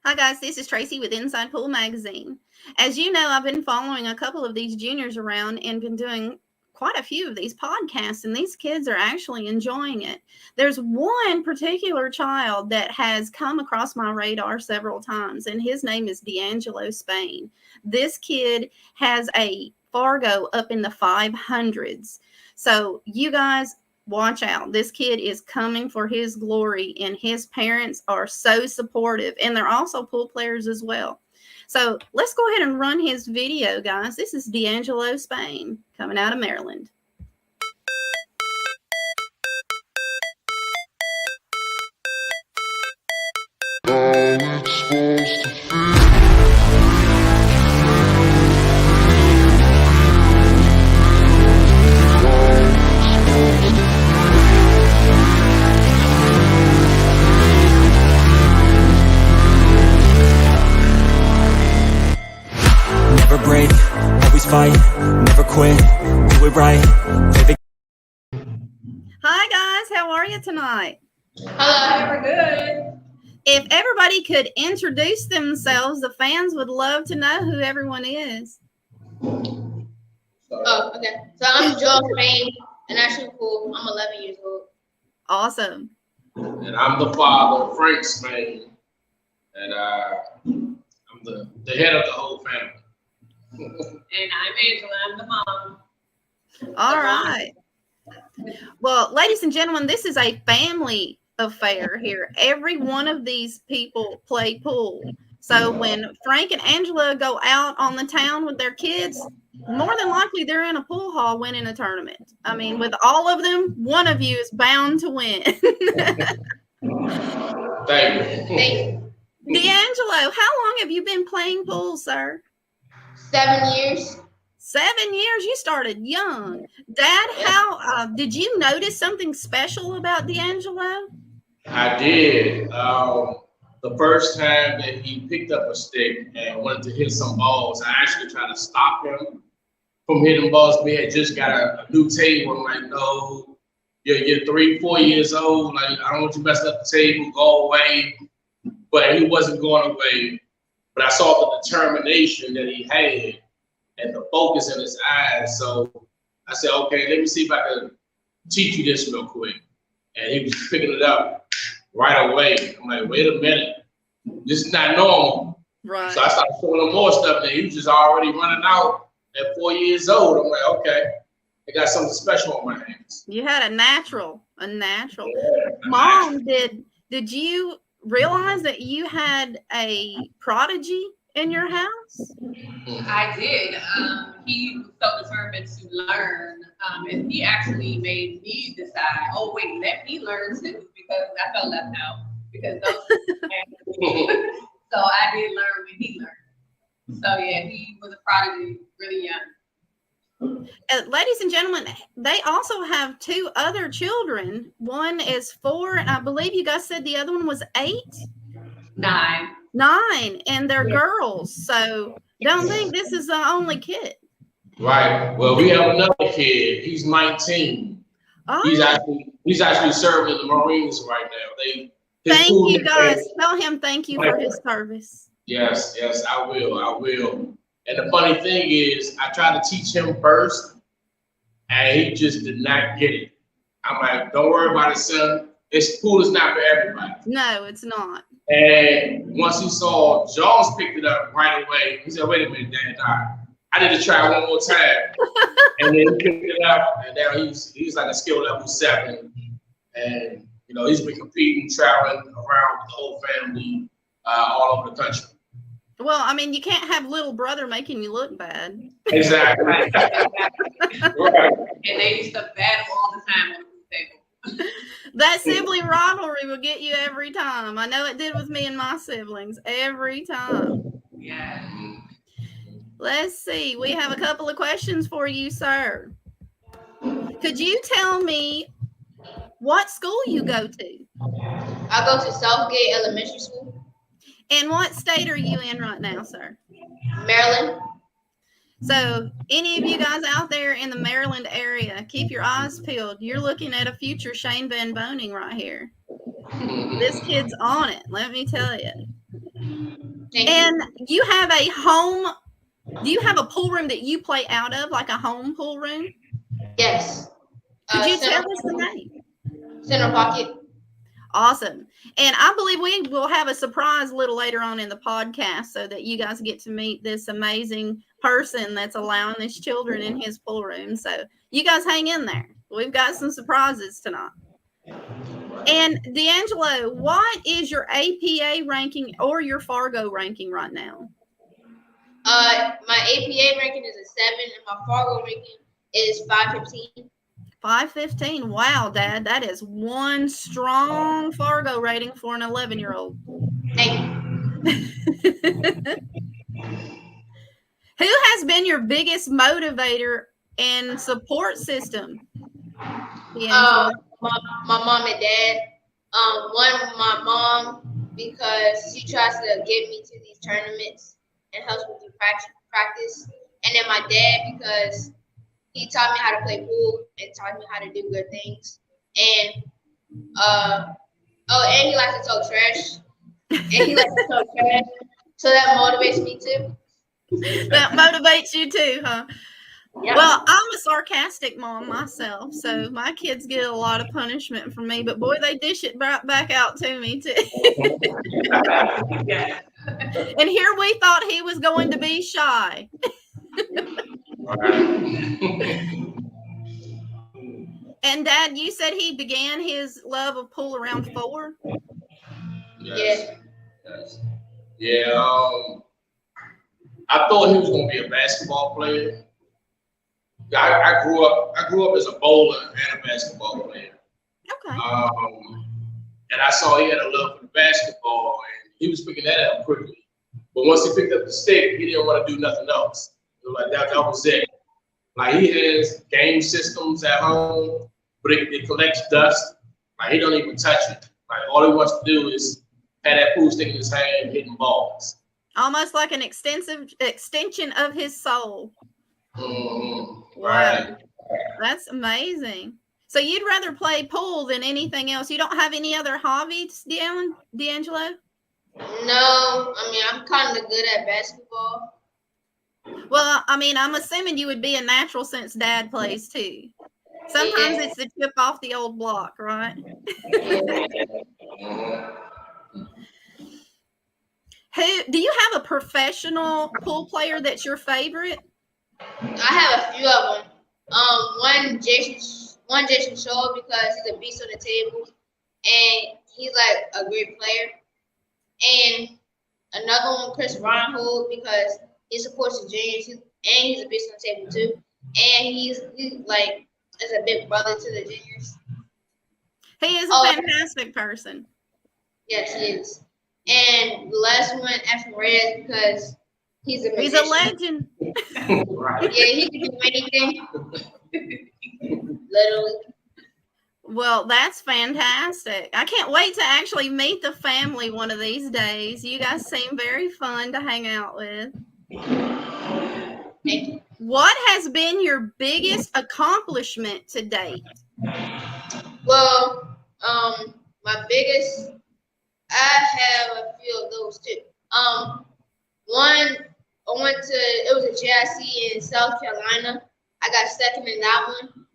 Hi, guys. This is Tracy with Inside Pool Magazine. As you know, I've been following a couple of these juniors around and been doing quite a few of these podcasts, and these kids are actually enjoying it. There's one particular child that has come across my radar several times, and his name is D'Angelo Spain. This kid has a Fargo up in the 500s. So, you guys, watch out. This kid is coming for his glory, and his parents are so supportive, and they're also pool players as well. So let's go ahead and run his video, guys. This is D'Angelo Spain coming out of Maryland. Never break, always fight, never quit, do it right. Hi, guys. How are you tonight? Hello, we're good. If everybody could introduce themselves, the fans would love to know who everyone is. Oh, okay. So I'm Joel Spain, and actually cool. I'm 11 years old. Awesome. And I'm the father, Frank Spain, and I'm the head of the whole family. And I'm Angela. I'm the mom. All right. Well, ladies and gentlemen, this is a family affair here. Every one of these people play pool. So when Frank and Angela go out on the town with their kids, more than likely they're in a pool hall winning a tournament. I mean, with all of them, one of you is bound to win. Thank you. D'Angelo, how long have you been playing pool, sir? 7 years. 7 years. You started young. Dad, how did you notice something special about D'Angelo? I did. The first time that he picked up a stick and wanted to hit some balls, I actually tried to stop him from hitting balls. We had just got a new table. I'm like, no, you're 3-4 years old. Like, I don't want you messing up the table. Go away. But he wasn't going away. But I saw the determination that he had and the focus in his eyes. So I said, okay, let me see if I can teach you this real quick. And he was picking it up right away. I'm like, wait a minute, this is not normal. Right. So I started showing him more stuff, and he was just already running out at 4 years old. I'm like, okay, I got something special on my hands. You had a natural. Yeah, Mom, did you realize that you had a prodigy in your house? I did. He was so determined to learn, and he actually made me decide, oh, wait, let me learn too, because I felt left out. Because those so I did learn when he learned. So, yeah, he was a prodigy really young. Ladies and gentlemen, they also have two other children. One is 4, and I believe you guys said the other one was 8? 9. 9, and they're girls. So don't think this is the only kid. Right. Well, we have another kid. He's 19. Oh. He's actually serving in the Marines right now. Thank you, guys. Tell him thank you for his service. Yes, I will. And the funny thing is, I tried to teach him first, and he just did not get it. I'm like, don't worry about it, son. Pool is not for everybody. No, it's not. And once he saw Jaws picked it up right away, he said, wait a minute, Dad, I need to try one more time. And then he picked it up, and now he's like a skill level 7. And, you know, he's been competing, traveling around with the whole family all over the country. Well, I mean, you can't have little brother making you look bad. Exactly. Right. And they used to battle all the time on the table. That sibling rivalry will get you every time. I know it did with me and my siblings every time. Yeah. Let's see. We have a couple of questions for you, sir. Could you tell me what school you go to? I go to Southgate Elementary School. And what state are you in right now, sir? Maryland. So any of you guys out there in the Maryland area, keep your eyes peeled. You're looking at a future Shane Van Boning right here. This kid's on it, let me tell you. Thank you. And you have a home. Do you have a pool room that you play out of, like a home pool room? Yes. Could you Center, tell us the name? Center Pocket. Awesome. And I believe we will have a surprise a little later on in the podcast so that you guys get to meet this amazing person that's allowing his children in his pool room. So you guys hang in there. We've got some surprises tonight. And D'Angelo, what is your APA ranking or your Fargo ranking right now? My APA ranking is a 7, and my Fargo ranking is 515. 515. Wow, Dad, that is one strong Fargo rating for an 11-year-old. Thank you. Who has been your biggest motivator and support system? My mom and dad. My mom, because she tries to get me to these tournaments and helps me do practice. And then my dad, because he taught me how to play pool and taught me how to do good things. And and he likes to talk trash. So that motivates me too. That motivates you too, huh? Yeah. Well, I'm a sarcastic mom myself, so my kids get a lot of punishment from me, but boy, they dish it back out to me too. Yeah. And here we thought he was going to be shy. And Dad, you said he began his love of pool around 4? Yes. Yeah. I thought he was gonna be a basketball player. I grew up as a bowler and a basketball player. Okay. And I saw he had a love for basketball, and he was picking that up quickly. But once he picked up the stick, he didn't want to do nothing else. It was like that was it. Like he has game systems at home, but it collects dust. Like he don't even touch it. Like all he wants to do is have that pool stick in his hand, hitting balls. Almost like an extension of his soul. Mm-hmm. Wow. Right. That's amazing. So you'd rather play pool than anything else? You don't have any other hobbies, D'Angelo? No, I mean, I'm kind of good at basketball. Well, I mean, I'm assuming you would be a natural since Dad plays too. Sometimes it's the chip off the old block, right? Who do you have a professional pool player that's your favorite? I have a few of them. One Jason Shaw, because he's a beast on the table, and he's like a great player. And another one, Chris Reinhold, because he supports the juniors, and he's a beast on the table too. And he's like as a big brother to the juniors. He is a fantastic person. Yes, he is. And the last one, Ashton Reyes, because he's a magician. He's a legend. Right. Yeah, he can do anything. Literally. Well, that's fantastic. I can't wait to actually meet the family one of these days. You guys seem very fun to hang out with. Thank you. What has been your biggest accomplishment to date? Well, my biggest, I have a few of those too. One, I went to, it was a JIC in South Carolina. I got second in that one.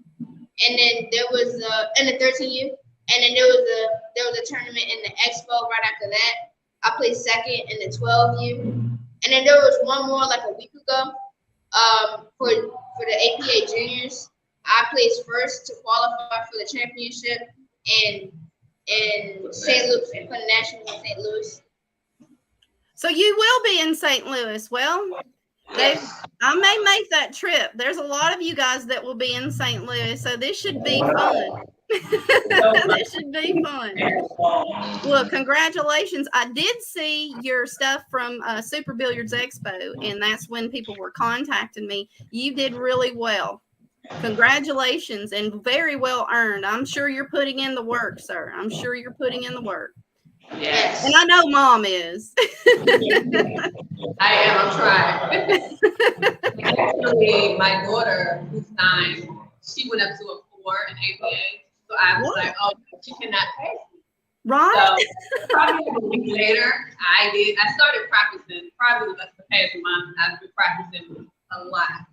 And then there was in the 13U, and then there was a tournament in the Expo right after that. I placed second in the 12U, and then there was one more like a week ago. For the APA juniors, I placed first to qualify for the championship in St. Louis, for the nationals in St. Louis. So you will be in St. Louis. Well, I may make that trip. There's a lot of you guys that will be in St. Louis, so this should be fun. This should be fun. Well, congratulations. I did see your stuff from Super Billiards Expo, and that's when people were contacting me. You did really well. Congratulations, and very well earned. I'm sure you're putting in the work, sir. I'm sure you're putting in the work. Yes. And I know Mom is. I am. I'm trying. Actually, my daughter, who's 9, she went up to a 4 in APA. So I was like, oh, she cannot pay. Right? So probably like a week later, I started practicing probably the past month. I've been practicing a lot.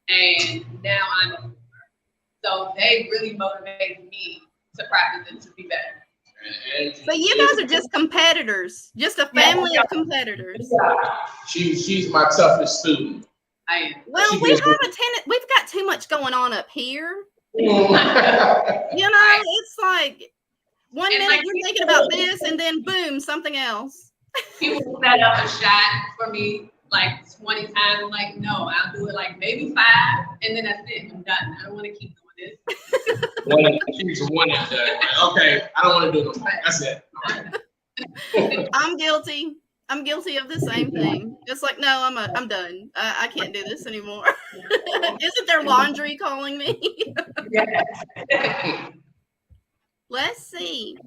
And now I'm a mover. So they really motivated me to practice and to be better. So you guys are just competitors, just a family of competitors. She's my toughest student. I am. Well, we've got too much going on up here. You know, it's like one minute you're thinking about this, and then boom, something else. People set up a shot for me like 20 times. I'm like, no, I'll do it like maybe 5, and then that's it. I'm done. I don't want to keep doing this. She's one and done. Okay, I don't want to do it no more. That's it. Right. I'm guilty. I'm guilty of the same thing. It's like, no, I'm done. I can't do this anymore. Isn't there laundry calling me? Let's see.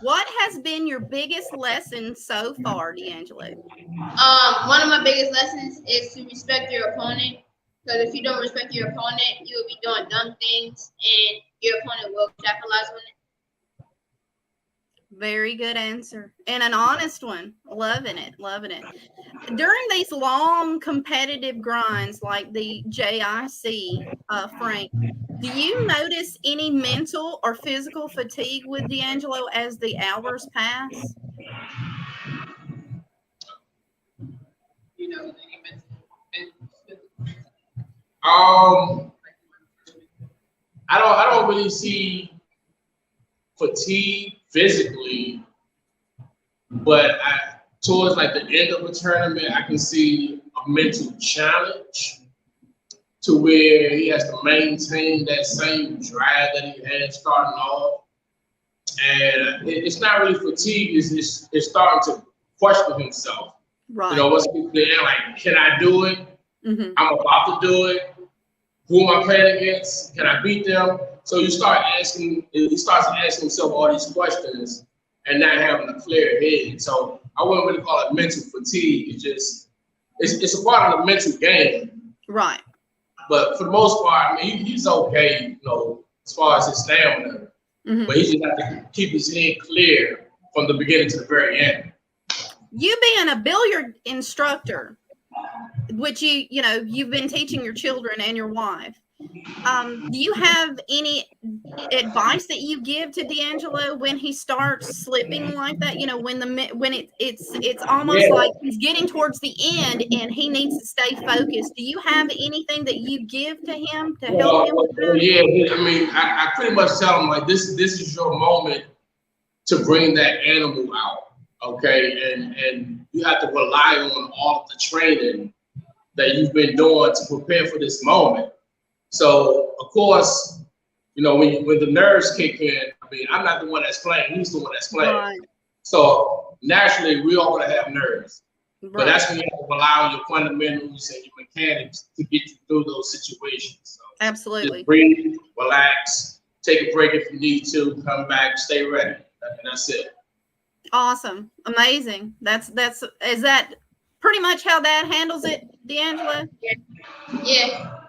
What has been your biggest lesson so far, D'Angelo? One of my biggest lessons is to respect your opponent. Because if you don't respect your opponent, you will be doing dumb things, and your opponent will capitalize on it. Very good answer. And an honest one. Loving it. Loving it. During these long competitive grinds like the JIC, Frank, do you notice any mental or physical fatigue with D'Angelo as the hours pass? You know, any mental. I don't really see fatigue physically, but towards like the end of a tournament, I can see a mental challenge to where he has to maintain that same drive that he had starting off. And it's not really fatigue, it's starting to question himself. Right. You know, what's there, like, can I do it? Mm-hmm. I'm about to do it. Who am I playing against? Can I beat them? So he starts asking himself all these questions and not having a clear head. So I wouldn't really call it mental fatigue. It's a part of the mental game. Right. But for the most part, I mean, he's okay, you know, as far as his stamina. Mm-hmm. But he just has to keep his head clear from the beginning to the very end. You being a billiard instructor, which you've been teaching your children and your wife, do you have any advice that you give to D'Angelo when he starts slipping like that? You know, when it's almost like he's getting towards the end and he needs to stay focused. Do you have anything that you give to him to help him with that? Yeah, I mean, I pretty much tell him like this is your moment to bring that animal out, okay? And you have to rely on all of the training that you've been doing to prepare for this moment. So, of course, you know, when the nerves kick in, I mean, I'm not the one that's playing, he's the one that's playing. Right. So, naturally, we all going to have nerves. Right. But that's when you have to rely on your fundamentals and your mechanics to get you through those situations. So absolutely. Just breathe, relax, take a break if you need to, come back, stay ready. And that's it. Awesome. Amazing. Is that pretty much how Dad handles it, D'Angelo? Yeah.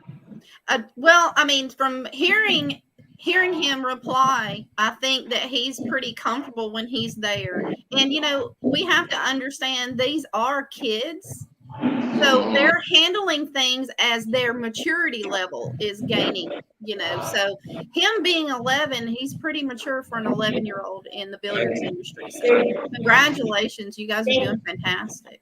Well, I mean, from hearing him reply, I think that he's pretty comfortable when he's there. And, you know, we have to understand these are kids. So they're handling things as their maturity level is gaining, you know. So him being 11, he's pretty mature for an 11-year-old in the billiards industry. So congratulations. You guys are doing fantastic.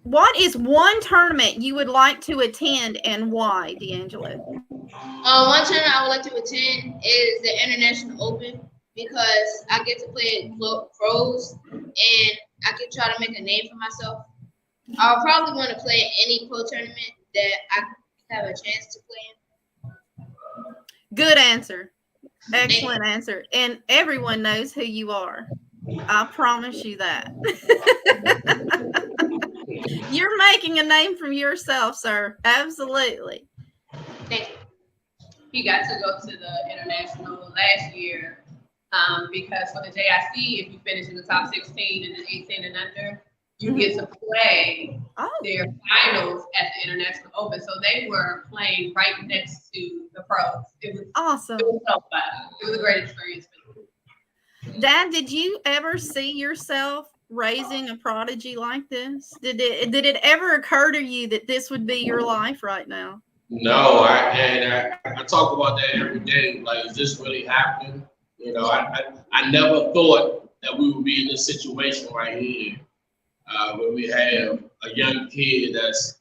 What is one tournament you would like to attend and why, D'Angelo? One tournament I would like to attend is the International Open because I get to play pros and I can try to make a name for myself. I'll probably want to play in any pro tournament that I have a chance to play in. Good answer. Excellent answer. And everyone knows who you are. I promise you that. You're making a name for yourself, sir. Absolutely. Thank you. He got to go to the international last year because for the JIC, if you finish in the top 16 and then 18 and under, you get to play Oh, their finals at the International Open. So they were playing right next to the pros. awesome. It was so fun. It was a great experience for me. Dad, did you ever see yourself raising a prodigy like this? Did it ever occur to you that this would be your life right now? No, I talk about that every day. Like, is this really happening? You know, I never thought that we would be in this situation right here, where we have a young kid that's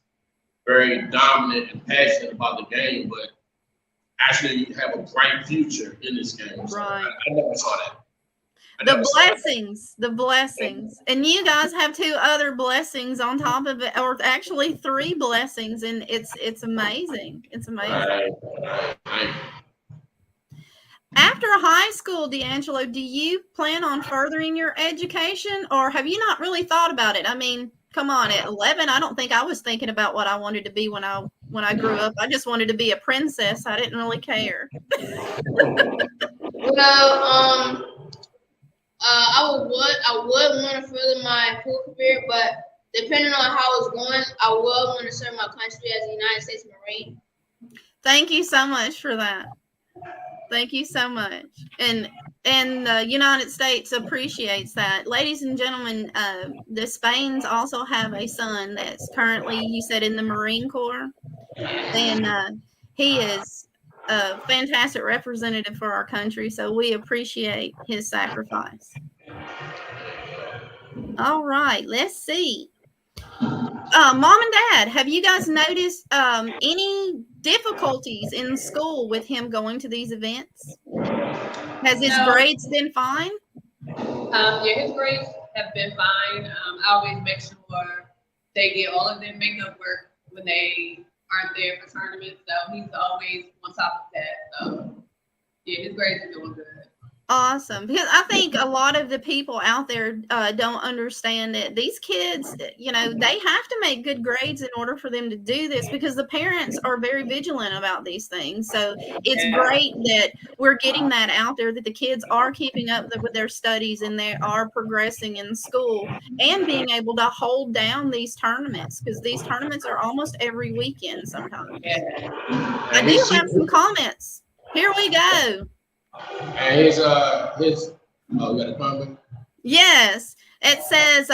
very dominant and passionate about the game, but actually have a bright future in this game. So Right. I never saw that. The blessings. And you guys have 2 other blessings on top of it, or actually 3 blessings, and it's amazing. It's amazing. Right. After high school, D'Angelo, do you plan on furthering your education, or have you not really thought about it? I mean, come on, at 11, I don't think I was thinking about what I wanted to be when I grew up. I just wanted to be a princess. I didn't really care. Well, I would want to further my pool career, but depending on how it's going, I would want to serve my country as a United States Marine. Thank you so much for that. Thank you so much. And the United States appreciates that. Ladies and gentlemen, the Spains also have a son that's currently, you said, in the Marine Corps. And he is a fantastic representative for our country, so we appreciate his sacrifice. All right, let's see. Mom and Dad, have you guys noticed any difficulties in school with him going to these events? Has his grades been fine? Yeah, his grades have been fine. I always make sure they get all of their makeup work when they aren't there for tournaments. So he's always on top of that. So yeah, his grades are doing good. Awesome. Because I think a lot of the people out there don't understand that these kids, you know, they have to make good grades in order for them to do this, because the parents are very vigilant about these things. So it's great that we're getting that out there, that the kids are keeping up with their studies and they are progressing in school and being able to hold down these tournaments, because these tournaments are almost every weekend sometimes. I do have some comments. Here we go. And his you got a comment? Yes, it says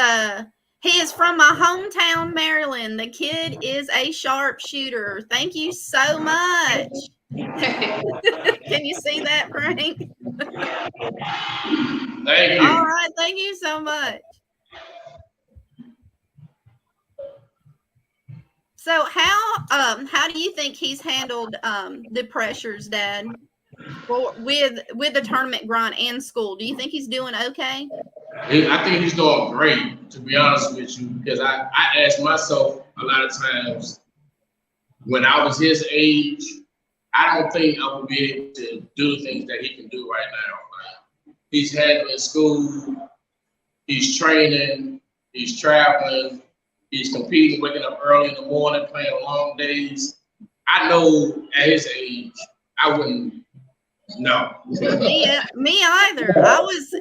he is from my hometown, Maryland. The kid is a sharpshooter. Thank you so much. Can you see that, Frank? Thank you. All right, thank you so much. So how do you think he's handled the pressures, Dad? With the tournament grind and school, do you think he's doing okay? I think he's doing great, to be honest with you, because I ask myself a lot of times, when I was his age, I don't think I would be able to do the things that he can do right now. Like, he's handling school, he's training, he's traveling, he's competing, waking up early in the morning, playing long days. I know at his age, I wouldn't. No. Me either. I was,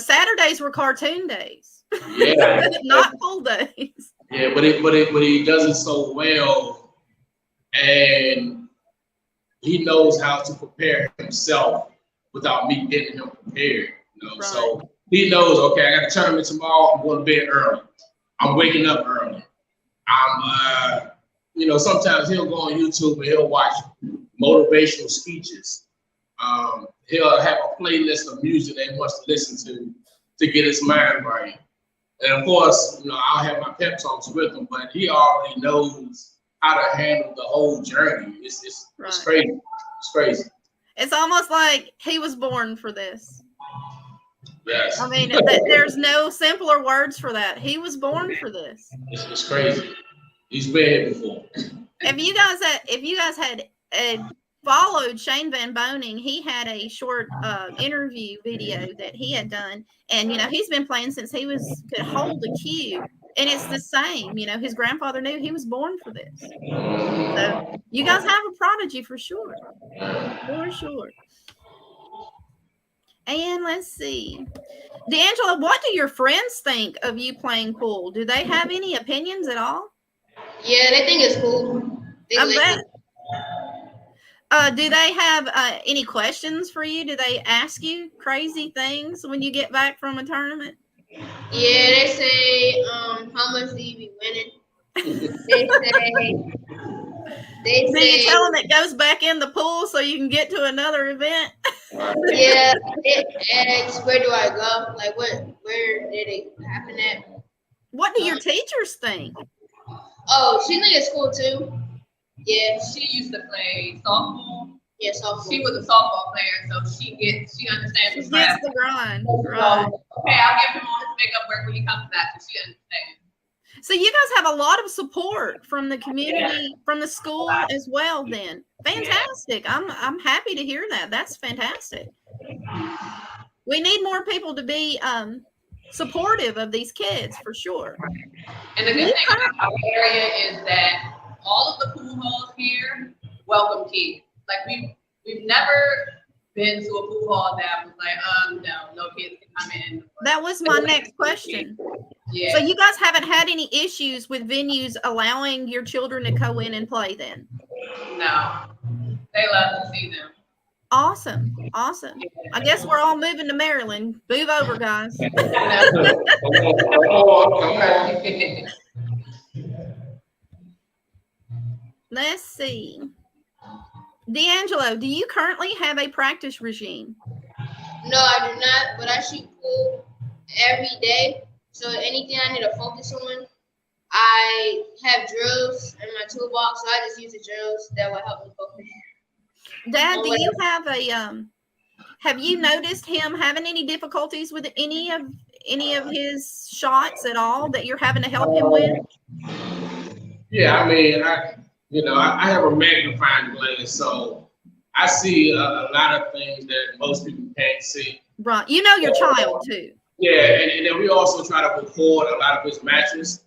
Saturdays were cartoon days. Yeah. Not full days. Yeah, but he does it so well, and he knows how to prepare himself without me getting him prepared. Right. So he knows, okay, I got a tournament tomorrow, I'm going to bed early. I'm waking up early. I'm sometimes he'll go on YouTube and he'll watch motivational speeches. He'll have a playlist of music that he wants to listen to get his mind right. And of course, I'll have my pep talks with him, but he already knows how to handle the whole journey. It's crazy. It's crazy. It's almost like he was born for this. Yes. I mean, there's no simpler words for that. He was born for this. It's crazy. He's been here before. If you guys had followed Shane Van Boning, he had a short interview video that he had done, and he's been playing since he could hold a cue, and it's the same. His grandfather knew he was born for this. So you guys have a prodigy for sure, for sure. And let's see, D'Angelo, what do your friends think of you playing pool? Do they have any opinions at all? Yeah, they think it's cool. They I like bet. it. Do they have any questions for you? Do they ask you crazy things when you get back from a tournament? Yeah, they say, how much do you be winning? They Do you say, tell them it goes back in the pool so you can get to another event? yeah, they ask, where do I go? Like, where did it happen at? What do your teachers think? Oh, she think it's cool too. Yeah, She used to play softball. yeah, softball. She was a softball player, so she understands She the gets grind. the grind, So, right? okay, I'll give him all his makeup work when he comes back, so she understands. So you guys have a lot of support from the community, from the school as well. Then fantastic. I'm happy to hear that. That's fantastic. We need more people to be supportive of these kids for sure. And the good thing about our area is that all of the pool halls here welcome kids. Like we've never been to a pool hall that was like, no kids can come in. That was my next question. Yeah. So you guys haven't had any issues with venues allowing your children to go in and play then? No. They love to see them. Awesome. Awesome. I guess we're all moving to Maryland. Move over, guys. Let's see. D'Angelo, do you currently have a practice regime? No, I do not, but I shoot pool every day. So anything I need to focus on, I have drills in my toolbox, so I just use the drills that will help me focus. Dad, do you have a have you noticed him having any difficulties with any of his shots at all that you're having to help him with? Yeah, I mean, I have a magnifying glass, so I see a lot of things that most people can't see. Right. You know your child too. Yeah, and then we also try to record a lot of his matches.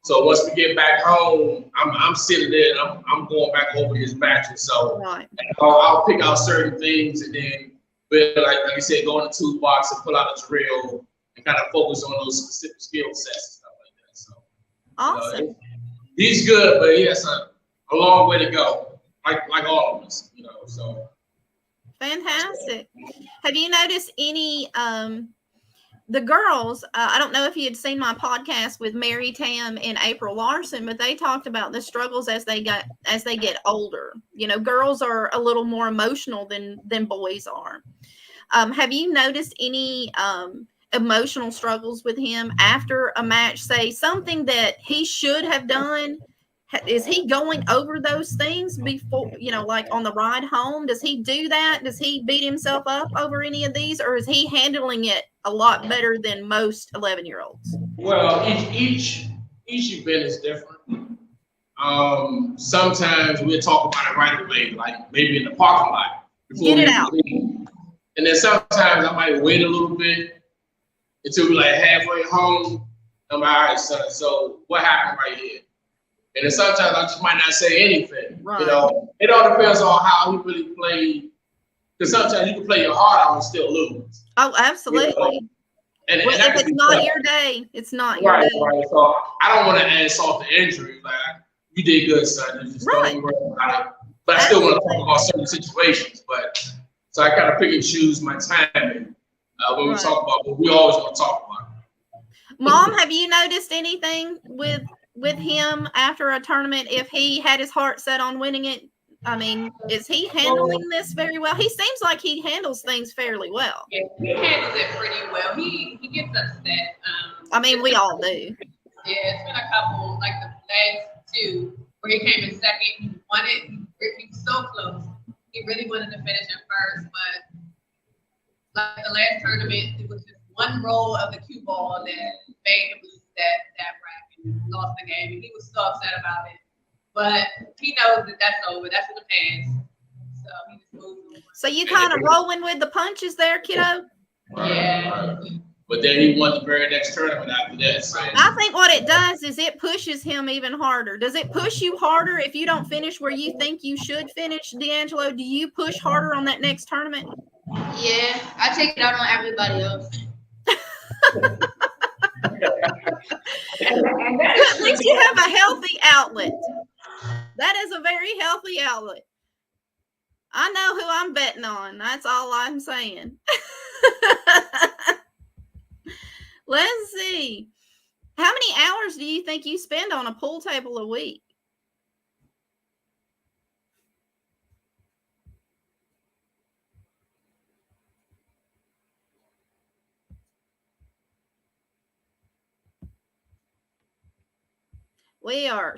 So once we get back home, I'm sitting there and I'm going back over his matches. So right. I'll pick out certain things and then, like you said, go in the toolbox and pull out a drill and kind of focus on those specific skill sets and stuff like that. So awesome. He's good, but he has a long way to go, like all of us, So fantastic. Have you noticed any the girls, I don't know if you had seen my podcast with Mary Tam and April Larson, but they talked about the struggles as they get older. Girls are a little more emotional than boys are. Have you noticed any emotional struggles with him after a match? Say something that he should have done. Is he going over those things before, like on the ride home? Does he do that? Does he beat himself up over any of these, or is he handling it a lot better than most 11-year-olds? Well, each event is different. Sometimes we'll talk about it right away, like maybe in the parking lot. Get it out. And then sometimes I might wait a little bit until we're like halfway home. I'm like, all right, son, so what happened right here? And then sometimes I just might not say anything. Right. It all depends on how he really played. Because sometimes you can play your heart out and still lose. Oh, absolutely. And if it's not your day, it's not your day. Right. So I don't want to insult the injury. Like, you did good, son. You just don't worry about it. But I still want to talk about certain situations. So I kind of pick and choose my timing when we talk about what we always want to talk about. Mom, have you noticed anything with him after a tournament, if he had his heart set on winning it? I mean, is he handling this very well? He seems like he handles things fairly well. Yeah, he handles it pretty well. He gets upset. I mean, we all do. Yeah, it's been a couple, like the last two, where he came in second. He won it. He was so close. He really wanted to finish in first, but like the last tournament, it was just one roll of the cue ball that made him lose that rack and lost the game. And he was so upset about it. But he knows that that's over. That's in the past. So he just moves on. So you kind of rolling with the punches there, kiddo? Yeah. But then he won the very next tournament after that. So. I think what it does is it pushes him even harder. Does it push you harder if you don't finish where you think you should finish, D'Angelo? Do you push harder on that next tournament? Yeah, I take it out on everybody else. And that At is least you have a healthy outlet. That is a very healthy outlet. I know who I'm betting on. That's all I'm saying. Let's see. How many hours do you think you spend on a pool table a week? We are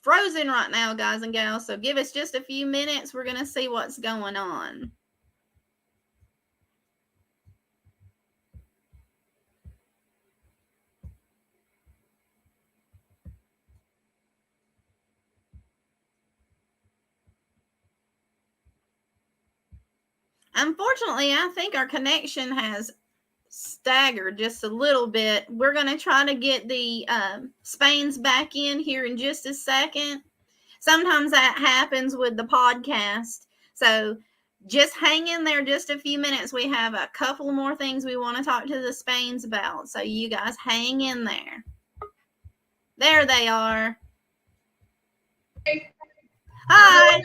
frozen right now, guys and gals. So give us just a few minutes. We're going to see what's going on. Unfortunately, I think our connection has staggered just a little bit. We're going to try to get the Spains back in here in just a second. Sometimes that happens with the podcast. So just hang in there just a few minutes. We have a couple more things we want to talk to the Spains about. So you guys hang in there. There they are. Hi.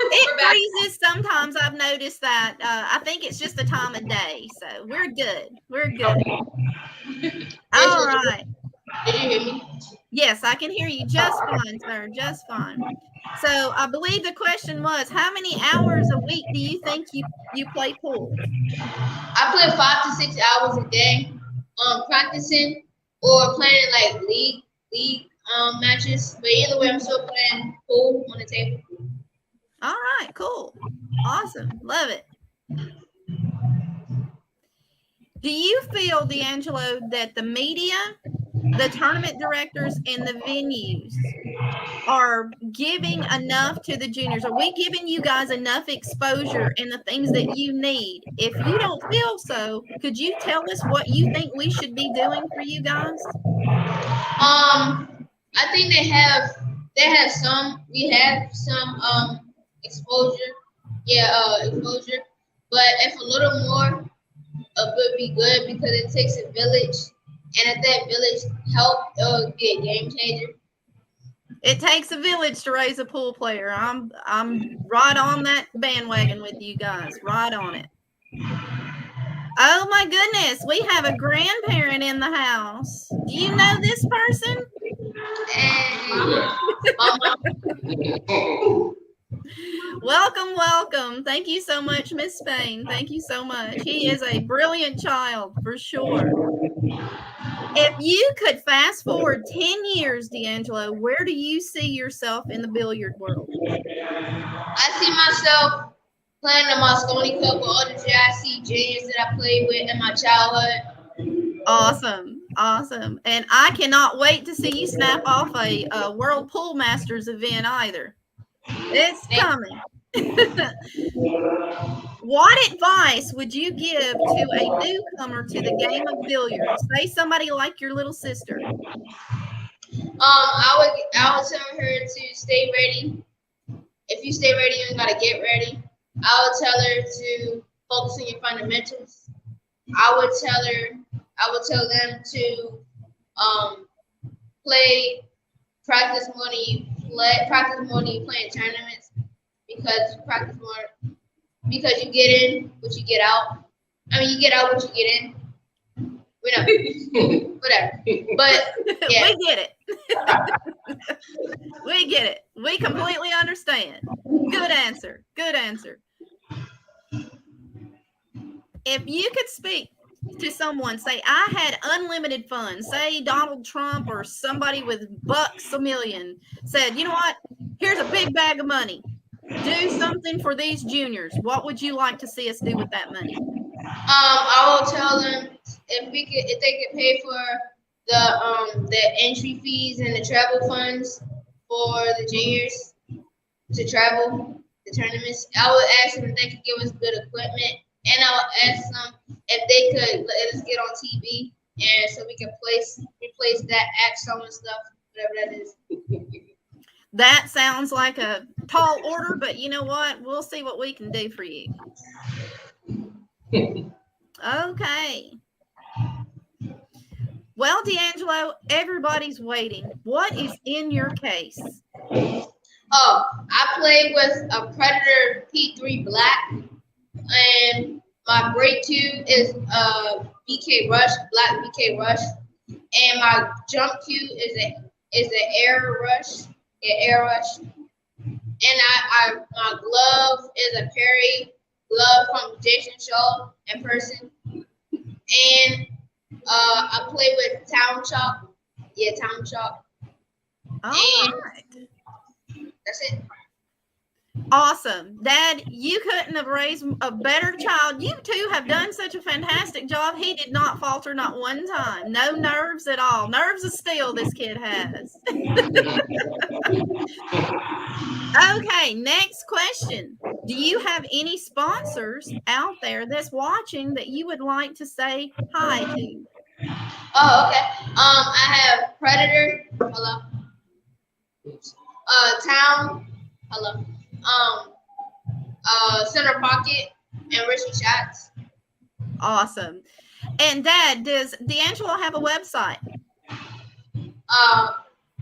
It freezes sometimes. I've noticed that. I think it's just the time of day. So we're good. We're good. All right. Did you hear me? Yes, I can hear you just fine, sir. Just fine. So I believe the question was, how many hours a week do you think you play pool? I play 5 to 6 hours a day, practicing or playing like league matches. But either way, I'm still playing pool on the table. All right, cool. Awesome. Love it. Do you feel, D'Angelo, that the media, the tournament directors, and the venues are giving enough to the juniors? Are we giving you guys enough exposure and the things that you need? If you don't feel so, could you tell us what you think we should be doing for you guys? I think we have some exposure. Exposure. But if a little more would be good, because it takes a village, and if that village help, it'll be a game changer. It takes a village to raise a pool player. I'm right on that bandwagon with you guys. Right on it. Oh my goodness, we have a grandparent in the house. Do you know this person? Welcome. Thank you so much, Miss Spain. Thank you so much. He is a brilliant child for sure. If you could fast forward 10 years, D'Angelo, where do you see yourself in the billiard world? I see myself playing the Moscone Cup with all the JIC juniors that I played with in my childhood. Awesome. And I cannot wait to see you snap off a World Pool Masters event either. It's coming. What advice would you give to a newcomer to the game of billiards? Say somebody like your little sister. I would tell her to stay ready. If you stay ready, you gotta get ready. I would tell her to focus on your fundamentals. I would tell them to practice more than you play in tournaments, because you get in what you get out. I mean, you get out what you get in. Whatever. But yeah. We get it. We completely understand. Good answer. If you could speak to someone, say I had unlimited funds, say Donald Trump or somebody with bucks a million, said, you know what, here's a big bag of money, do something for these juniors, what would you like to see us do with that money? I will tell them if they could pay for the entry fees and the travel funds for the juniors to travel the tournaments. I would ask them if they could give us good equipment, and I would ask them if they could let us get on TV, and so we can replace that Axon and stuff, whatever that is. That sounds like a tall order, but you know what? We'll see what we can do for you. Okay. Well, D'Angelo, everybody's waiting. What is in your case? Oh, I played with a Predator P3 Black, and my break cue is BK Rush, Black BK Rush, and my jump cue is an Air Rush, and my glove is a Perry glove from Jason Shaw in person, and I play with Town Chalk. Yeah, Town Chalk. All And right. that's it. Awesome. Dad, you couldn't have raised a better child. You two have done such a fantastic job. He did not falter not one time. No nerves at all. Nerves of steel this kid has. Okay, next question. Do you have any sponsors out there that's watching that you would like to say hi to? Oh, okay. I have Predator. Hello. Town. Hello. Center Pocket and Risky Shots. Awesome. And Dad, does D'Angelo have a website?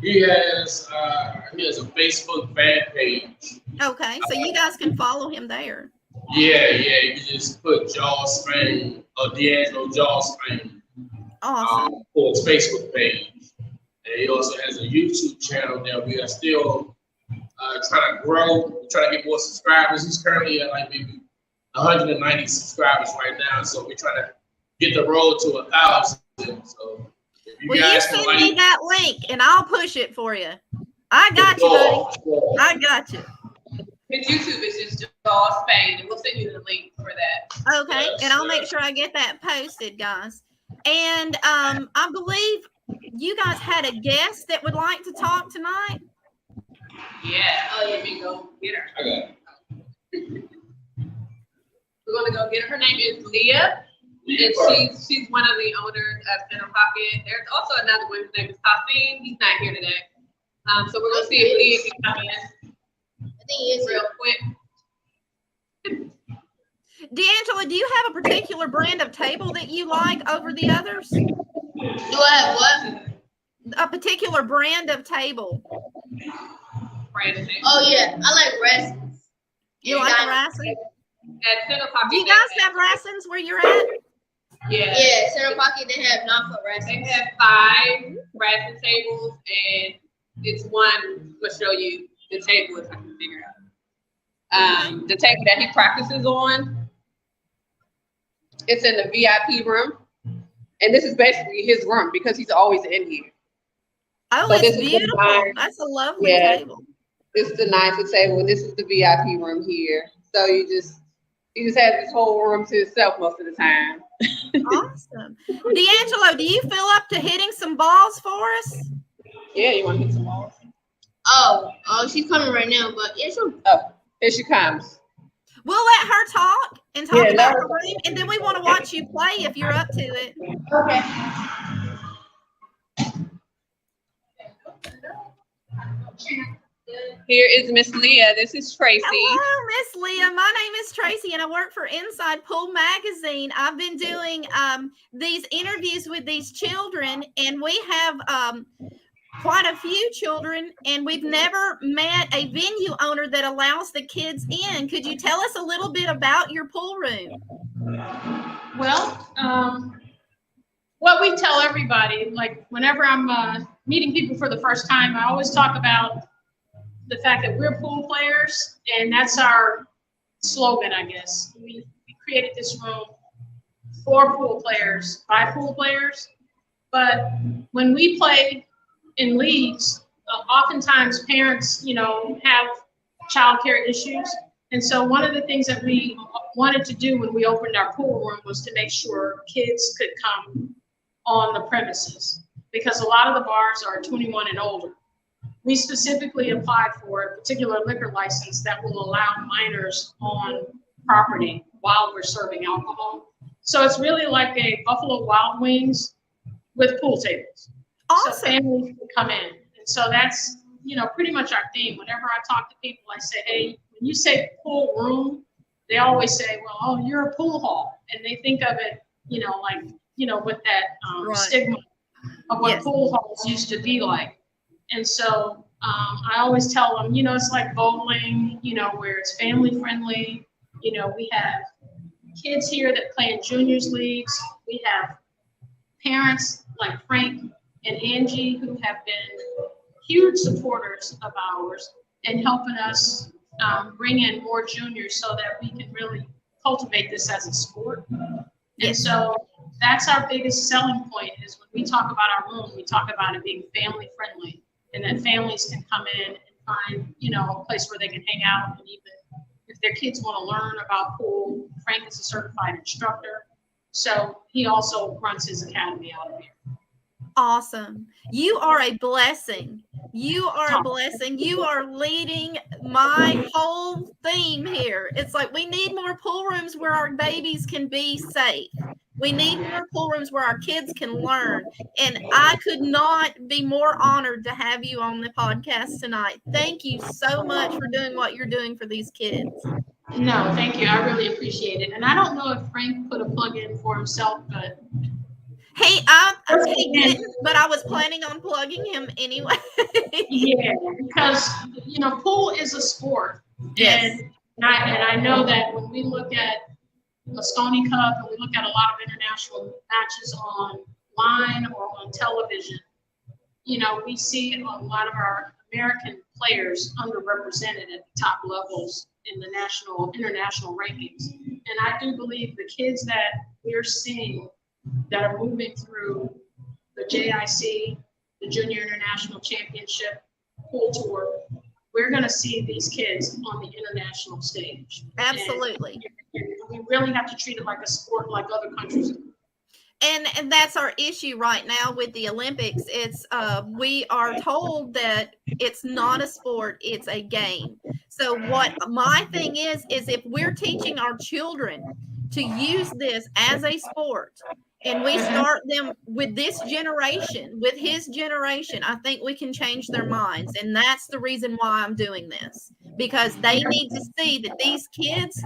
He has a Facebook fan page. Okay, so you guys can follow him there. Yeah. You can just put Jaws Spain or D'Angelo Jaws Spain Awesome. for his Facebook page. And he also has a YouTube channel that we are still trying to grow. We're trying to get more subscribers. He's currently at like maybe 190 subscribers right now. So we're trying to get the road to 1,000. So if you Will you guys send can me that link and I'll push it for you? I got you, buddy. I got you. His YouTube is just Jaws Spain, and we'll send you the link for that. Okay, and I'll make sure I get that posted, guys. And I believe you guys had a guest that would like to talk tonight. Yeah. Oh, let me go get her. Okay. We're gonna go get her. Her name is Leah, and she's one of the owners of Center Pocket. There's also another one. His name is Hassan. He's not here today. So we're gonna see if Leah can come in. I think he is Real quick. D'Angelo, do you have a particular brand of table that you like over the others? Do I have what? A particular brand of table. Brandon name. Oh yeah, I like Racines. You like Racines? At Center Pocket. Do you guys have Racines where you're at? Yeah. Yeah, Center Pocket, they have non-foot They Racines. have 5 Racine tables, and it's one. I'm gonna show you the table if I can figure it out. The table that he practices on. It's in the VIP room, and this is basically his room because he's always in here. Oh, So it's this is beautiful. the That's a lovely Yeah. table. This is the 9-foot table, and this is the VIP room here. So you just have this whole room to yourself most of the time. Awesome. D'Angelo, do you feel up to hitting some balls for us? Yeah, you want to hit some balls? Oh, she's coming right now, but yeah, sure. Oh, here she comes. We'll let her talk and talk Yeah, about let the room, and then we want to watch you play if you're up to it. Okay. Here is Miss Leah. This is Tracy. Hello, Miss Leah. My name is Tracy, and I work for Inside Pool Magazine. I've been doing these interviews with these children, and we have quite a few children, and we've never met a venue owner that allows the kids in. Could you tell us a little bit about your pool room? Well, what we tell everybody, like whenever I'm meeting people for the first time, I always talk about the fact that we're pool players, and that's our slogan, I guess. We created this room for pool players, by pool players, but when we play in leagues, oftentimes parents, have childcare issues. And so one of the things that we wanted to do when we opened our pool room was to make sure kids could come on the premises, because a lot of the bars are 21 and older. We specifically applied for a particular liquor license that will allow minors on property while we're serving alcohol. So it's really like a Buffalo Wild Wings with pool tables. Awesome. So families can come in. And so that's, pretty much our theme. Whenever I talk to people, I say, hey, when you say pool room, they always say, well, oh, you're a pool hall. And they think of it, with that Right. stigma. of what Yes. pool halls used to be like. And so I always tell them, you know, it's like bowling, you know, where it's family friendly. You know, we have kids here that play in juniors leagues. We have parents like Frank and Angie who have been huge supporters of ours and helping us bring in more juniors so that we can really cultivate this as a sport. And Yes. so that's our biggest selling point is when we talk about our room, we talk about it being family friendly and that families can come in and find, you know, a place where they can hang out. And even if their kids want to learn about pool, Frank is a certified instructor. So he also runs his academy out of here. Awesome. You are a blessing. You are a blessing. You are leading my whole theme here. It's like we need more pool rooms where our babies can be safe. We need more pool rooms where our kids can learn. And I could not be more honored to have you on the podcast tonight. Thank you so much for doing what you're doing for these kids. No, thank you. I really appreciate it. And I don't know if Frank put a plug in for himself, but He didn't, but I was planning on plugging him anyway. yeah, because you know, pool is a sport. Yes. And I know that when we look at the Stony Cup and we look at a lot of international matches online or on television, you know, we see a lot of our American players underrepresented at the top levels in the international rankings. And I do believe the kids that we're seeing that are moving through the JIC, the Junior International Championship Pool Tour, we're going to see these kids on the international stage. Absolutely. And we really have to treat it like a sport like other countries. And that's our issue right now with the Olympics. It's we are told that it's not a sport, it's a game. So what my thing is if we're teaching our children to use this as a sport, and we start them with this generation, with his generation, I think we can change their minds. And that's the reason why I'm doing this, because they need to see that these kids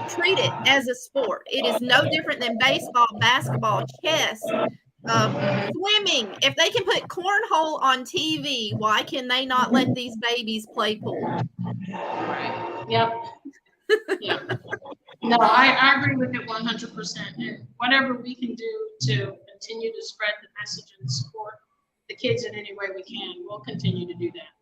treat it as a sport. It is no different than baseball, basketball, chess, swimming. If they can put cornhole on TV, why can they not let these babies play pool? Right. Yep. Yep. No, I agree with it 100%. And whatever we can do to continue to spread the message and support the kids in any way we can, we'll continue to do that.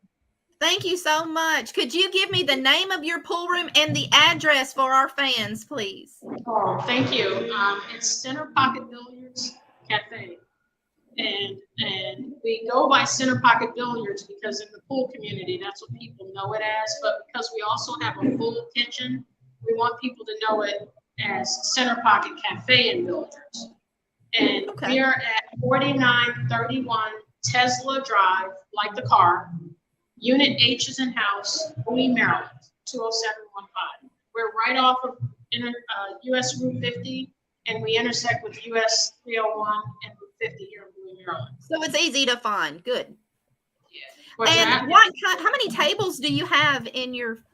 Thank you so much. Could you give me the name of your pool room and the address for our fans, please? Oh, thank you. It's Center Pocket Billiards Cafe. And we go by Center Pocket Billiards because in the pool community, that's what people know it as. But because we also have a full kitchen, we want people to know it as Center Pocket Cafe and Billiards. And we are at 4931 Tesla Drive, like the car. Unit H is in house, Bowie, Maryland, 20715. We're right off of US Route 50, and we intersect with US 301 and Route 50 here in Bowie, Maryland. So it's easy to find. Good. Yeah. And how many tables do you have in your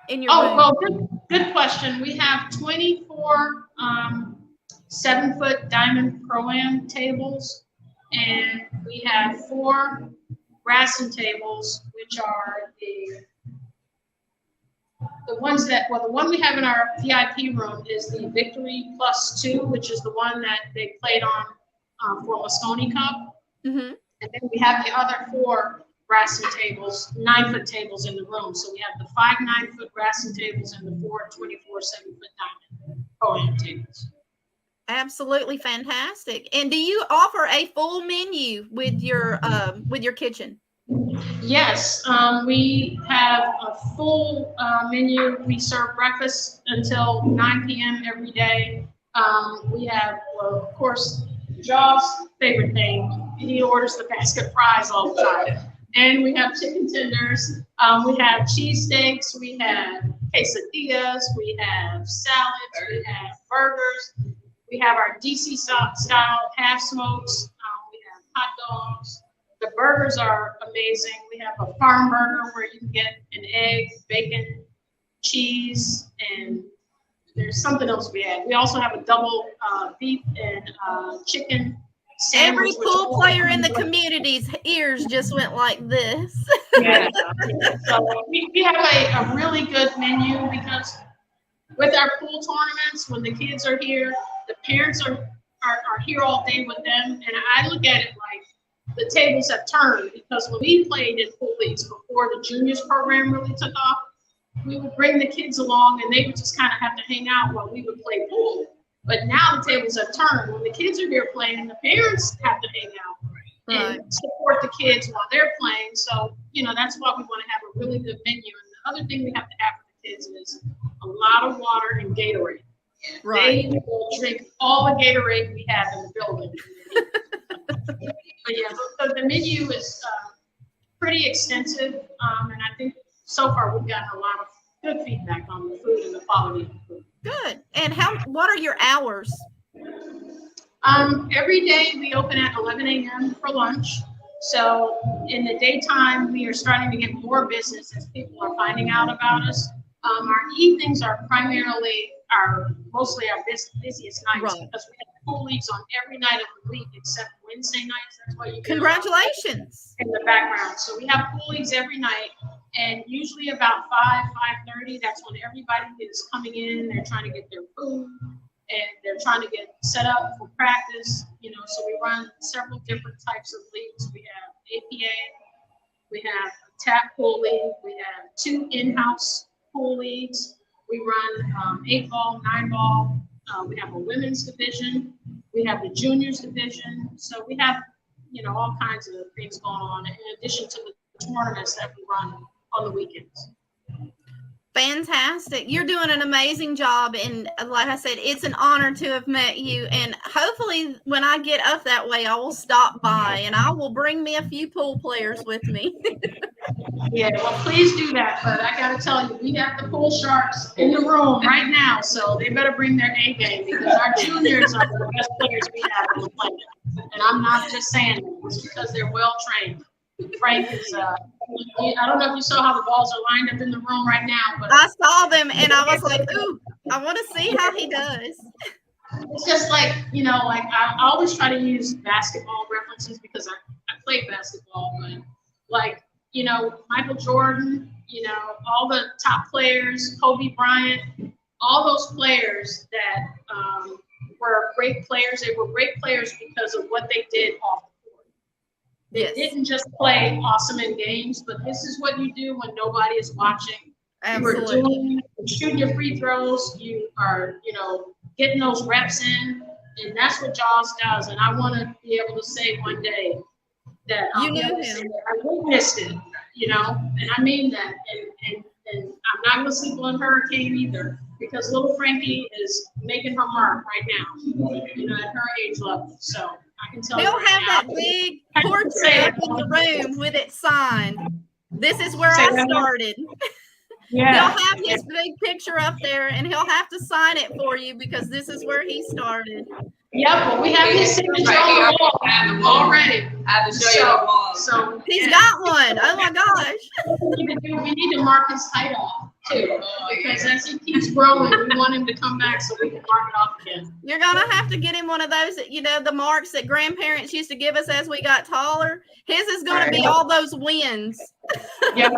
room? Well, good question. We have 24 7-foot diamond pro-am tables, and we have 4 Rassin tables, which are the ones that, well, the one we have in our VIP room is the Victory Plus 2, which is the one that they played on for Moscone Cup. Mm-hmm. And then we have the other 4 Rassin tables, 9-foot tables in the room. So we have the 5 9-foot Rassin tables and the 4 24 7-foot diamond pro-am tables. Absolutely fantastic. And do you offer a full menu with your kitchen? Yes, we have a full menu. We serve breakfast until 9 p.m. every day. We have, well, of course, Jaw's favorite thing. He orders the basket fries all the time. And we have chicken tenders. We have cheesesteaks. We have quesadillas. We have salads. We have burgers. We have our DC style half smokes. We have hot dogs. The burgers are amazing. We have a farm burger where you can get an egg, bacon, cheese, and there's something else we add. We also have a double beef and chicken Every sandwich with pool all player in the kinds of- community's ears just went like this. Yeah. So we have a really good menu because with our pool tournaments, when the kids are here, the parents are here all day with them. And I look at it like the tables have turned because when we played in pool leagues before the juniors program really took off, we would bring the kids along and they would just kind of have to hang out while we would play pool. But now the tables have turned. When the kids are here playing, the parents have to hang out and support the kids while they're playing. So, that's why we want to have a really good menu. And the other thing we have to have for the kids is a lot of water and Gatorade. Right. They will drink all the Gatorade we have in the building. But yeah, the menu is pretty extensive. And I think so far we've gotten a lot of good feedback on the food and the quality of the food. Good. And what are your hours? Every day we open at 11 a.m. for lunch. So in the daytime, we are starting to get more business as people are finding out about us. Our evenings are mostly our busiest nights because we have pool leagues on every night of the week except Wednesday nights. That's why you Congratulations. In the background. So we have pool leagues every night, and usually about 5:30. That's when everybody is coming in. They're trying to get their food and they're trying to get set up for practice. So we run several different types of leagues. We have APA, we have a tap pool league, we have 2 in-house pool leagues. We run 8-ball, 9-ball. We have a women's division. We have the juniors division. So we have, all kinds of things going on in addition to the tournaments that we run on the weekends. Fantastic. You're doing an amazing job. And like I said, it's an honor to have met you. And hopefully when I get up that way, I will stop by and I will bring me a few pool players with me. Yeah, well, please do that. But I got to tell you, we have the pool sharks in the room right now. So they better bring their A game because our juniors are the best players we have on the planet. And I'm not just saying that. It's because they're well trained. Frank is, I don't know if you saw how the balls are lined up in the room right now, but I saw them and I was like, ooh, I want to see how he does. It's just like, I always try to use basketball references because I played basketball, but like, Michael Jordan, all the top players, Kobe Bryant, all those players that were great players. They were great players because of what they did off the court. They didn't just play awesome in games, but this is what you do when nobody is watching. Absolutely. You're shooting your free throws. You are, getting those reps in, and that's what Jaws does. And I want to be able to say one day that I witnessed it, and I mean that. And I'm not going to sleep on Hurricane either because little Frankie is making her mark right now, at her age level. So I can tell you. He'll have that big portrait up in the room with it signed. This is where I started. Yeah. He'll have his big picture up there and he'll have to sign it for you because this is where he started. Yep, well, we have his signature on the wall already. I have to show you the wall. So he's got one. Oh my gosh. We need to mark his height off too, because as he keeps growing, we want him to come back so we can mark it off again. You're gonna have to get him one of those, the marks that grandparents used to give us as we got taller. His is gonna be all those wins. Yep.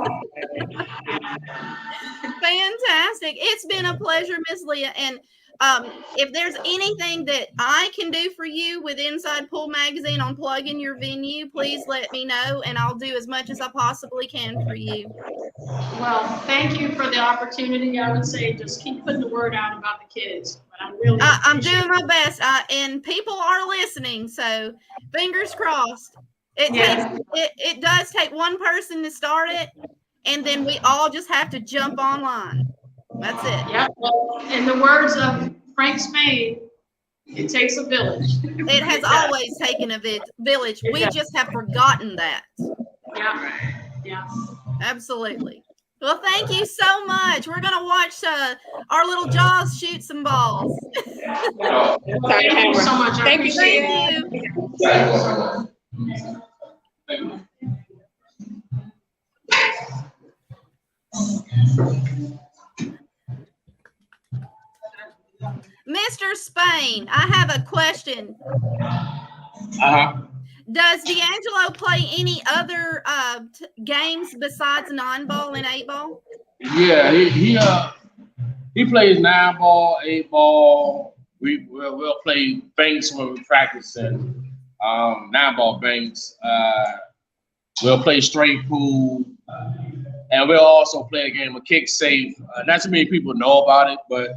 Fantastic. It's been a pleasure, Miss Leah. And if there's anything that I can do for you with Inside Pool Magazine on plugging your venue, please let me know, and I'll do as much as I possibly can for you. Well, thank you for the opportunity. I would say just keep putting the word out about the kids. But I'm doing my best, and people are listening, so fingers crossed. It does take one person to start it, and then we all just have to jump online. That's it. Yeah. Well, in the words of Frank Spain, it takes a village. It has always taken a village. We just have forgotten that. Yeah. Yeah. Absolutely. Well, thank you so much. We're going to watch our little Jaws shoot some balls. Thank you so much. Thank you. Mr. Spain, I have a question. Does D'Angelo play any other games besides 9-ball and 8-ball? Yeah, he plays 9-ball, 8-ball. We'll play banks when we're practicing. 9-ball banks. We'll play straight pool, and we'll also play a game of kick safe. Not too many people know about it, but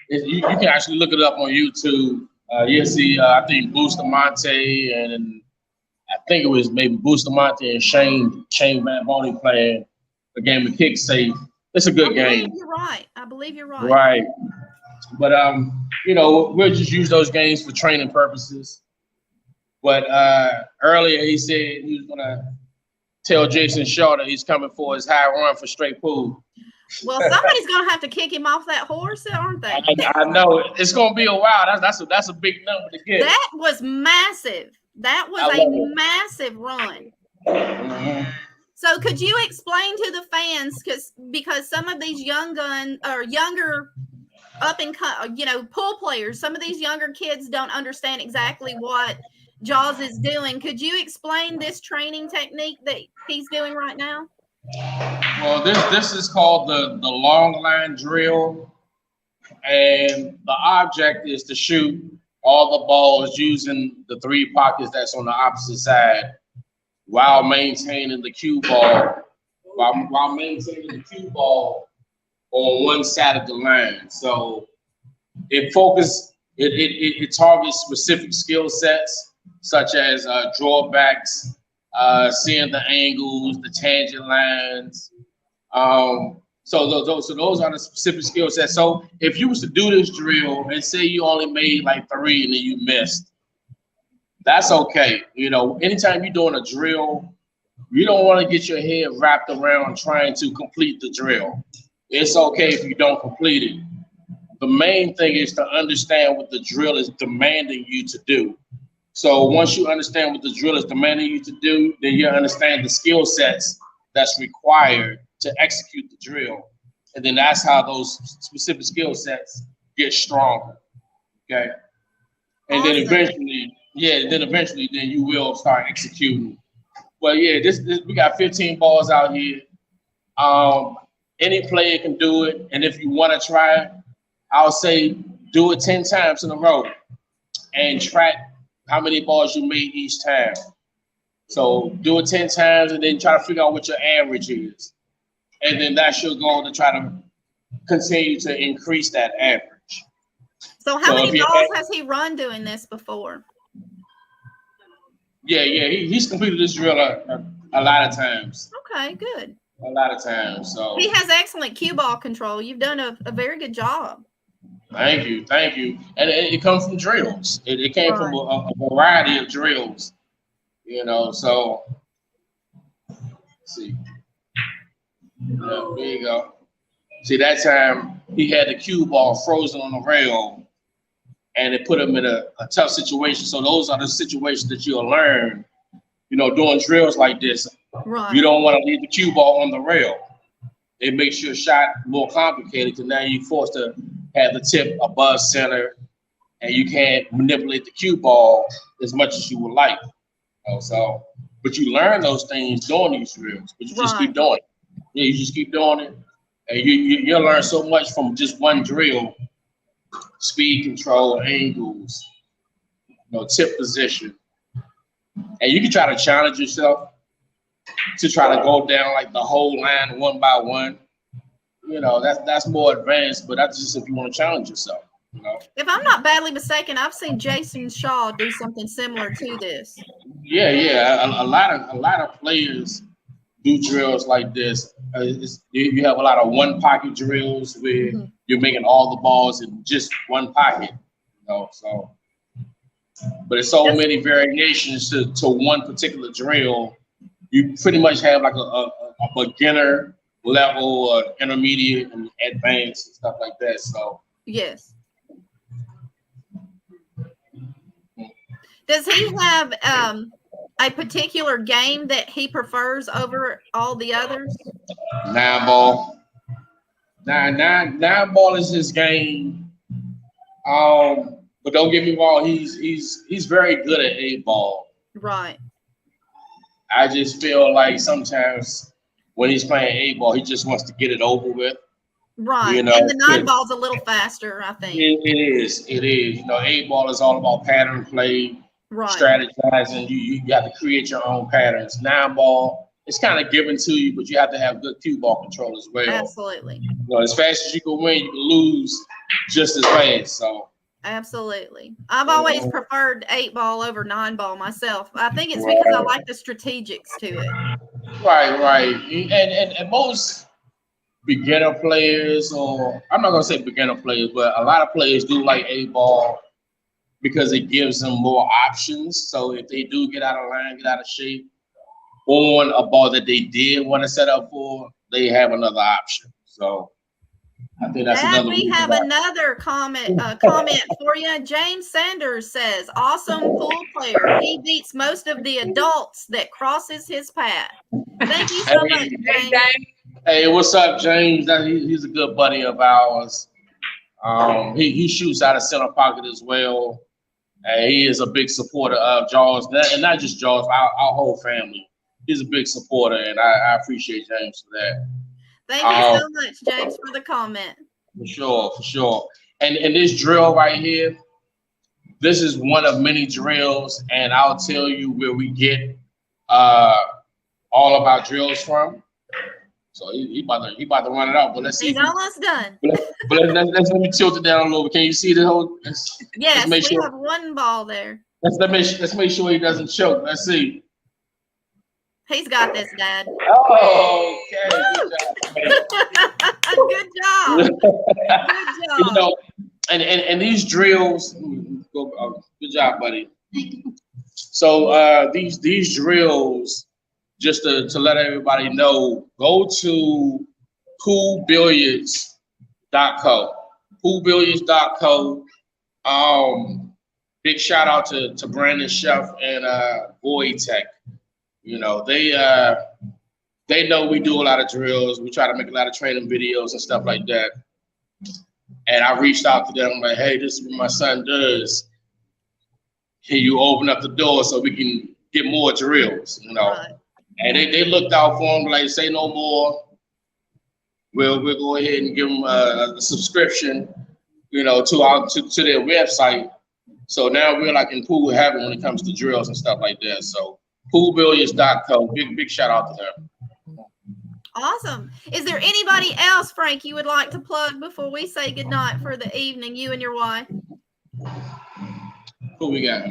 you can actually look it up on YouTube. You'll see, I think Bustamante and I think it was maybe Bustamante and Shane Van Boney playing a game of kick safe. It's a good game. You're right. I believe you're right. Right. But we'll just use those games for training purposes. But earlier he said he was gonna tell Jason Shaw that he's coming for his high run for straight pool. Well, somebody's gonna have to kick him off that horse, aren't they? I know it's gonna be a while. That's a big number to get. That was massive. That was a massive run. Mm-hmm. So, could you explain to the fans, because some of these young gun or younger up and pool players, some of these younger kids don't understand exactly what Jaws is doing. Could you explain this training technique that he's doing right now? Well, this is called the long line drill, and the object is to shoot all the balls using the 3 pockets that's on the opposite side, while maintaining the cue ball, while maintaining the cue ball on one side of the line. So it targets specific skill sets such as drawbacks, seeing the angles, the tangent lines. So those are the specific skill sets. So if you was to do this drill and say you only made like 3 and then you missed, that's okay. Anytime you're doing a drill, you don't want to get your head wrapped around trying to complete the drill. It's okay if you don't complete it. The main thing is to understand what the drill is demanding you to do. So once you understand what the drill is demanding you to do, then you understand the skill sets that's required to execute the drill. And then that's how those specific skill sets get stronger. Okay. And awesome. then eventually you will start executing. Well, yeah, this we got 15 balls out here. Any player can do it. And if you want to try it, I'll say do it 10 times in a row and track how many balls you made each time. So do it 10 times and then try to figure out what your average is. And then that's your goal, to try to continue to increase that average. So how many balls has he run doing this before? Yeah, he's completed this drill a lot of times. Okay, good. A lot of times. So he has excellent cue ball control. You've done a very good job. Thank you. And it comes from drills. It came from a variety of drills, so let's see. There you go. See, that time he had the cue ball frozen on the rail, and it put him in a tough situation. So those are the situations that you'll learn, doing drills like this. Right. You don't want to leave the cue ball on the rail. It makes your shot more complicated, because now you're forced to have the tip above center, and you can't manipulate the cue ball as much as you would like. But you learn those things doing these drills, but you just keep doing it. Yeah, you just keep doing it, and you'll learn so much from just one drill: speed control, angles, tip position, and you can try to challenge yourself to try to go down like the whole line one by one. That's more advanced, but that's just if you want to challenge yourself. If I'm not badly mistaken, I've seen Jason Shaw do something similar to this. Yeah. A lot of players do drills like this. You have a lot of one pocket drills where you're making all the balls in just one pocket. So, but there's so many variations to one particular drill. You pretty much have like a beginner level, intermediate, and advanced and stuff like that. So yes. Does he have a particular game that he prefers over all the others? 9-ball. Nine ball is his game. But don't get me wrong, he's very good at 8-ball. Right. I just feel like sometimes when he's playing 8-ball, he just wants to get it over with. Right. You know, and the 9-ball's a little faster, I think. It is. You know, 8-ball is all about pattern play, Right. strategizing. You got to create your own patterns. 9-ball, it's kind of given to you, but you have to have good cue ball control as well. Absolutely. You know, as fast as you can win, you can lose just as fast. So. Absolutely. I've always preferred 8-ball over 9-ball myself. I think it's because I like the strategics to it. Right. And most beginner players, or I'm not gonna say beginner players, but a lot of players do like 8-ball because it gives them more options. So if they do get out of line, get out of shape on a ball that they did want to set up for, they have another option. So I think that's another. We have another comment for you. James Sanders says, "Awesome pool player. He beats most of the adults that crosses his path." Thank you so much, James. Hey, what's up, James? He's a good buddy of ours. He shoots out of center pocket as well. And he is a big supporter of Jaws, and not just Jaws, our whole family. He's a big supporter, and I appreciate James for that. Thank you so much, James, for the comment. For sure. And this drill right here, this is one of many drills, and I'll tell you where we get all of our drills from. So he about to run it out, but let's see. He's almost done. But let's let me tilt it down a little bit. Can you see the whole? Yes, we have one ball there. Let's make sure he doesn't choke. Let's see. He's got this, Dad. Oh, okay. Good job. Good job. You know, and these drills. Good job, buddy. So these drills, just to let everybody know, go to poolbilliards.co. Poolbilliards.co. Big shout out to Brandon Chef and Boy Tech. You know, they know we do a lot of drills. We try to make a lot of training videos and stuff like that. And I reached out to them like, hey, this is what my son does. Can you open up the door so we can get more drills? You know, right. And they looked out for him, like, say no more. We'll go ahead and give them a subscription, you know, to their website. So now we're like in pool heaven when it comes to drills and stuff like that. So poolbilliards.co, big shout out to them. Awesome. Is there anybody else, Frank, you would like to plug before we say goodnight for the evening, you and your wife? Who we got?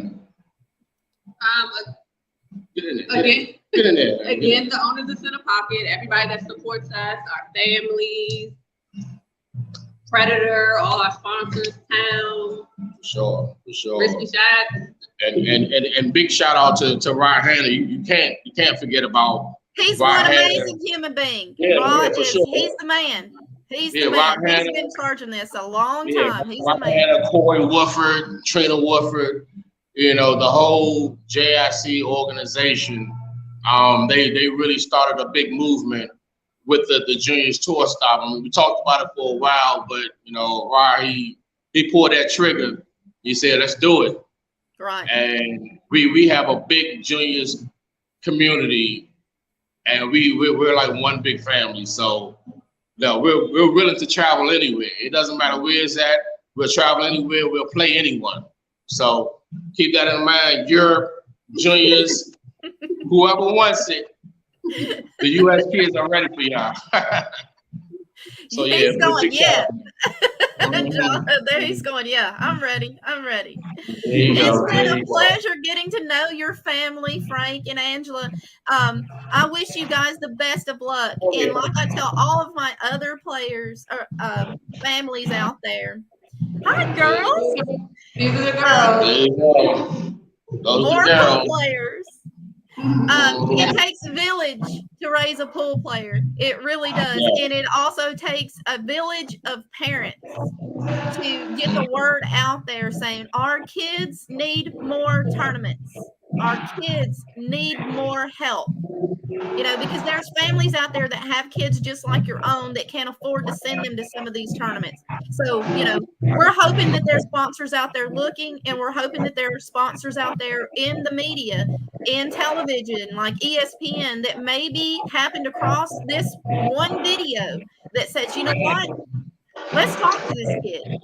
Get in there. Again, get in there. Again, the owners of Center Pocket, everybody that supports us, our families, Predator, all our sponsors, Town. For sure. Risky Shots. And big shout out to Rod Hanna. You can't forget about. He's one amazing human being. Yeah, Rod is, sure. He's the man. He's the man. He's been charging this a long time. He's the man. Hanna, Corey Woodford, Trina Woodford, you know, the whole JIC organization. They really started a big movement with the juniors tour stop. I mean, we talked about it for a while, but you know, Rod, he pulled that trigger. He said, let's do it. Right. And we have a big juniors community, and we're like one big family. So no, we're willing to travel anywhere. It doesn't matter where it's at. We'll travel anywhere. We'll play anyone. So keep that in mind. Europe, juniors, whoever wants it, the U.S. kids are ready for y'all. So he's going, yeah. Mm-hmm. There he's going, yeah, I'm ready. It's been a pleasure getting to know your family, Frank and Angela. I wish you guys the best of luck. And like I tell all of my other players or families out there, hi, girls. These are the girls. More pool players. It takes a village to raise a pool player. It really does. And it also takes a village of parents to get the word out there saying our kids need more tournaments. our kids need more help. You know, because there's families out there that have kids just like your own that can't afford to send them to some of these tournaments. So, you know, we're hoping that there's sponsors out there looking, and we're hoping that there are sponsors out there in the media, in television, like ESPN, that maybe happened across this one video that says, you know what? Let's talk to this kid.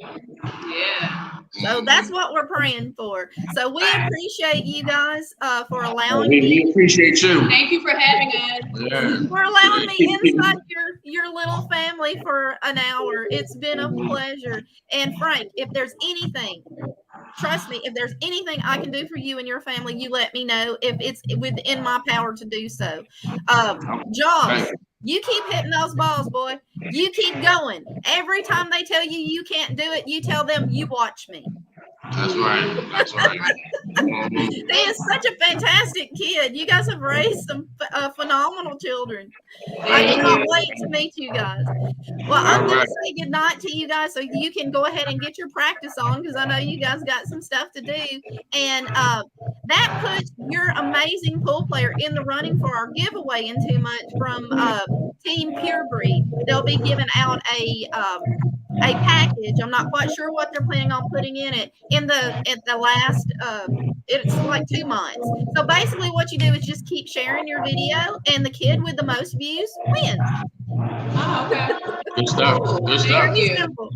Yeah. So that's what we're praying for. So we appreciate you guys for allowing We me. appreciate you. Thank you for having us. Yeah. For allowing me inside your little family for an hour. It's been a pleasure. And Frank, if there's anything, trust me, if there's anything I can do for you and your family, you let me know if it's within my power to do so. Jaws, you keep hitting those balls, boy. You keep going. Every time they tell you you can't do it, you tell them you watch me. That's right. That's right. He is such a fantastic kid. You guys have raised some phenomenal children. I cannot wait to meet you guys. Well, I'm going to say goodnight to you guys so you can go ahead and get your practice on, because I know you guys got some stuff to do. And that puts your amazing pool player in the running for our giveaway in 2 months from Team Pure Breed. They'll be giving out a package. I'm not quite sure what they're planning on putting in it at the last it's like 2 months. So basically what you do is just keep sharing your video, and the kid with the most views wins. Oh, okay. Good stuff. Good stuff. Very simple.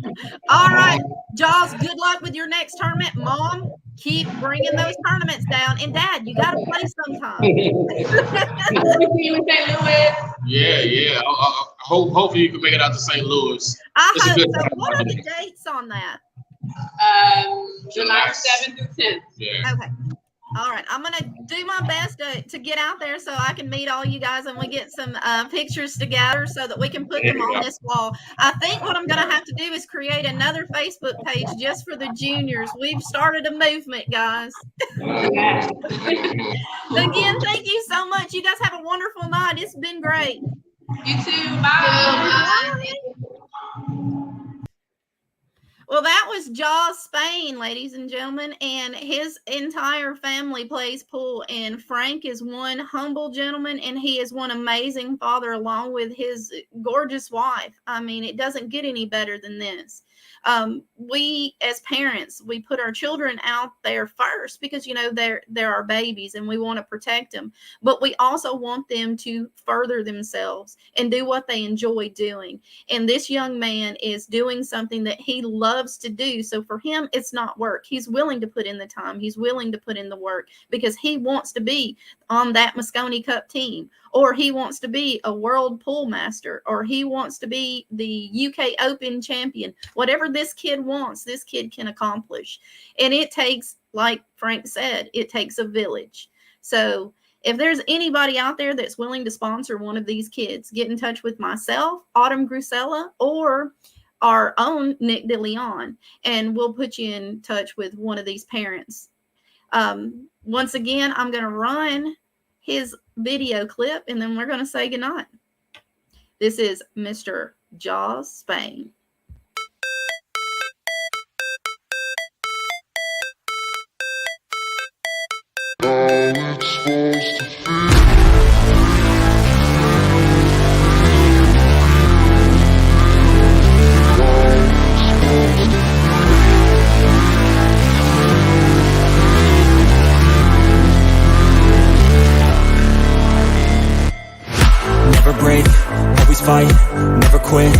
All right, Jaws, good luck with your next tournament. Mom, keep bringing those tournaments down. And Dad, you got to play sometime. We see you in St. Louis. Yeah. Hopefully you can make it out to St. Louis. I It's a hope good so. time. What are the dates on that? July 7th through 10th. Yeah. Okay. All right. I'm going to do my best to get out there so I can meet all you guys and we get some pictures together so that we can put them on this wall. I think what I'm going to have to do is create another Facebook page just for the juniors. We've started a movement, guys. Again, thank you so much. You guys have a wonderful night. It's been great. You too. Bye. Well, that was Jaws Spain, ladies and gentlemen, and his entire family plays pool. And Frank is one humble gentleman, and he is one amazing father along with his gorgeous wife. I mean, it doesn't get any better than this. We as parents, we put our children out there first because, you know, they're our babies and we want to protect them, but we also want them to further themselves and do what they enjoy doing. And this young man is doing something that he loves to do. So for him, it's not work. He's willing to put in the time. He's willing to put in the work because he wants to be on that Moscone Cup team, or he wants to be a world pool master, or he wants to be the UK Open champion. Whatever this kid wants, this kid can accomplish. And it takes, like Frank said, it takes a village. So if there's anybody out there that's willing to sponsor one of these kids, get in touch with myself, Autumn Grusella, or our own Nick DeLeon, and we'll put you in touch with one of these parents. Once again, I'm going to run his video clip, and then we're going to say goodnight. This is Mr. Jaws Spain. Never break, always fight, never quit,